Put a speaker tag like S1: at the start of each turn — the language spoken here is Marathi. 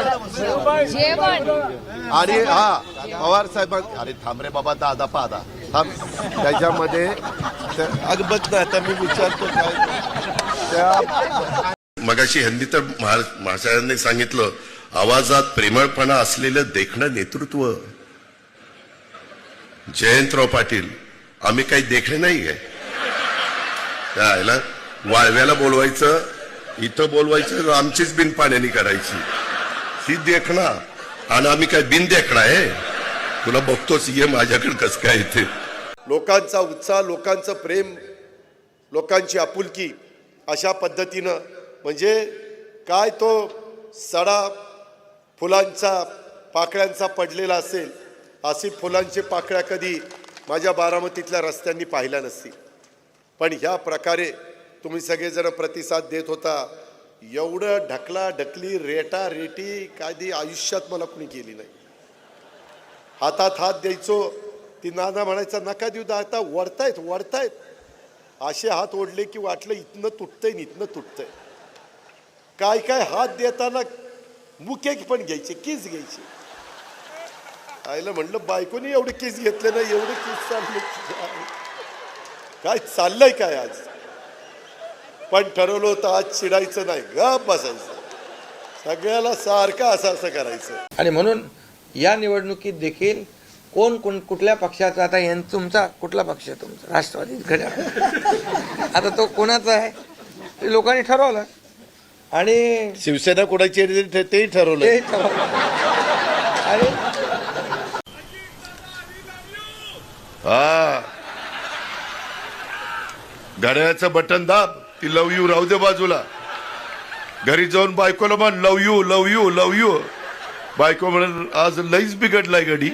S1: जेवण
S2: आणि हा पवार साहेब अरे थांब रे बाबा दादा पादा थांब त्याच्यामध्ये अगं बघ ना आता मी विचारतो काय त्या
S3: मगाशी हल्ली तर महासाहेबांनी सांगितलं आवाजात प्रेमळपणा असलेलं देखणं नेतृत्व. जयंतराव पाटील आम्ही काही देखणे नाही आहे. त्याला वाळव्याला बोलवायचं इथं बोलवायचं आमचीच बिन पाण्यानी करायची ही देखणा आणि आम्ही काय बिन देखणा आहे. तुला बघतोच ये माझ्याकडे कसं काय इथे.
S2: लोकांचा उत्साह लोकांचं प्रेम लोकांची आपुलकी अशा पद्धतीनं म्हणजे काय तो सडा फुलांचा पाकळ्यांचा पडलेला असेल अशी फुलांची पाकळ्या कधी माझ्या बारामतीतल्या रस्त्यांनी पाहिल्या नसतील. पण ह्या प्रकारे तुम्ही सगळेजण प्रतिसाद देत होता. एवढं ढकला ढकली रेटा रेटी कधी आयुष्यात मला कुणी केली नाही. हातात हात द्यायचो ती नाना म्हणायचा नका देऊ दा आता वरतायत असे हात ओढले की वाटलं इथनं तुटतंय इथनं तुटतंय. काय काय हात देताना मुके पण घ्यायचे किस घ्यायचे. आईला म्हणलं बायकोनी एवढे किस घेतले नाही एवढे किस चालले काय चाललंय काय आज. पण ठरवलं होतं आज चिडायचं नाही गप बसायचं सगळ्याला सारखं असं करायचं.
S4: आणि म्हणून या निवडणुकीत देखील कोण कुठल्या पक्षाचा आता तुमचा कुठला पक्ष आहे तुमचा राष्ट्रवादी घड्याळ आता तो कोणाचा आहे ते लोकांनी ठरवलं आणि
S2: शिवसेना कोणाची तेही ठरवलं.
S4: आणि
S2: हा घड्याळाचं बटन दाब ती लव यू राहू दे बाजूला. घरी जाऊन बायकोला म्हण love you love you love you. बायको म्हणून आज लईच बिघडलाय गडी